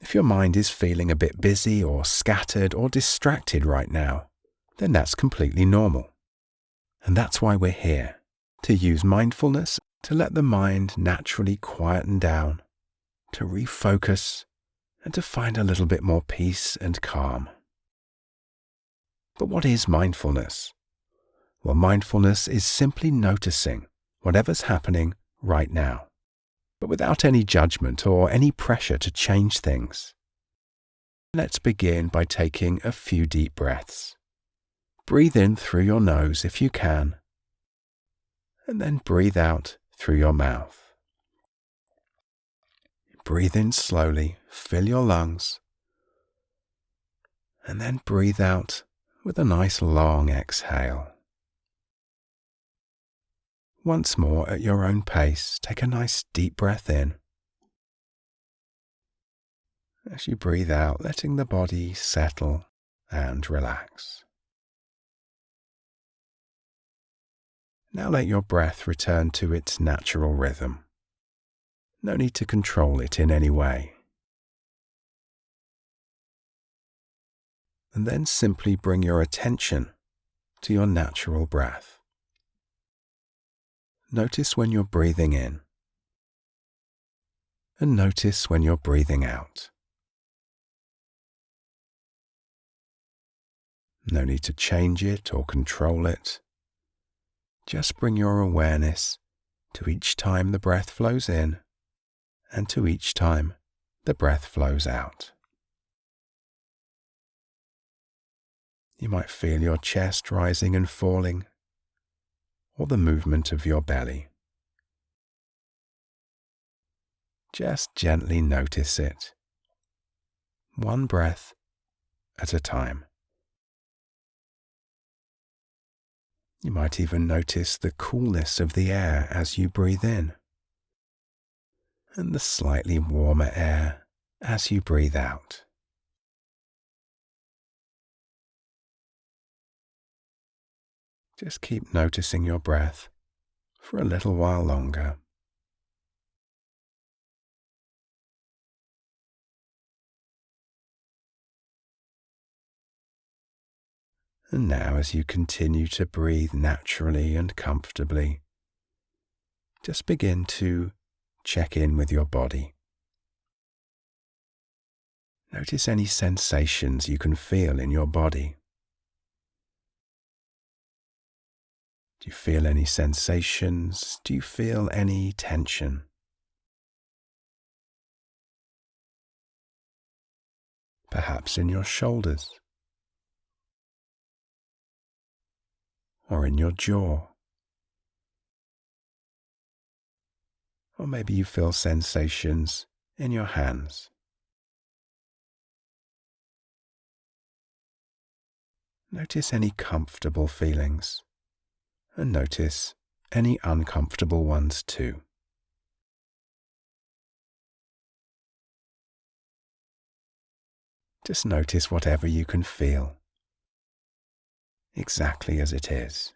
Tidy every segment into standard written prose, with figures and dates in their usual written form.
If your mind is feeling a bit busy or scattered or distracted right now, then that's completely normal. And that's why we're here, to use mindfulness to let the mind naturally quieten down, to refocus, and to find a little bit more peace and calm. But what is mindfulness? Well, mindfulness is simply noticing whatever's happening right now, but without any judgment or any pressure to change things. Let's begin by taking a few deep breaths. Breathe in through your nose if you can, and then breathe out through your mouth. Breathe in slowly, fill your lungs, and then breathe out with a nice long exhale. Once more at your own pace, take a nice deep breath in. As you breathe out, letting the body settle and relax. Now let your breath return to its natural rhythm. No need to control it in any way. And then simply bring your attention to your natural breath. Notice when you're breathing in, and notice when you're breathing out. No need to change it or control it. Just bring your awareness to each time the breath flows in and to each time the breath flows out. You might feel your chest rising and falling, or the movement of your belly. Just gently notice it, one breath at a time. You might even notice the coolness of the air as you breathe in, and the slightly warmer air as you breathe out. Just keep noticing your breath for a little while longer. And now, as you continue to breathe naturally and comfortably, just begin to check in with your body. Notice any sensations you can feel in your body. Do you feel any sensations? Do you feel any tension? Perhaps in your shoulders, or in your jaw. Or maybe you feel sensations in your hands. Notice any comfortable feelings, and notice any uncomfortable ones too. Just notice whatever you can feel, exactly as it is.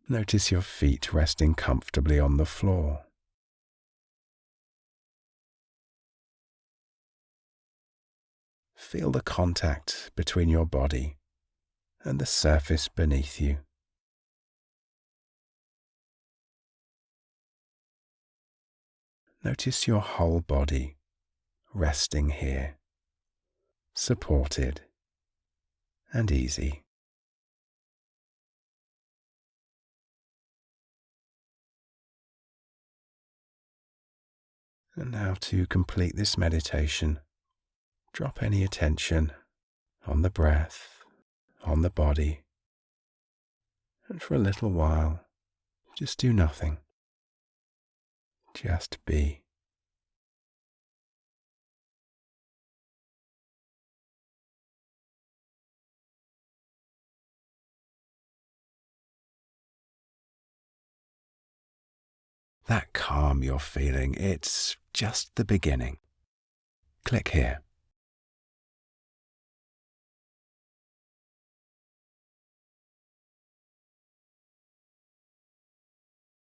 Notice your feet resting comfortably on the floor. Feel the contact between your body and the surface beneath you. Notice your whole body resting here, supported and easy. And now, to complete this meditation, drop any attention on the breath, on the body, and for a little while, just do nothing. Just be. That calm you're feeling, it's just the beginning. Click here.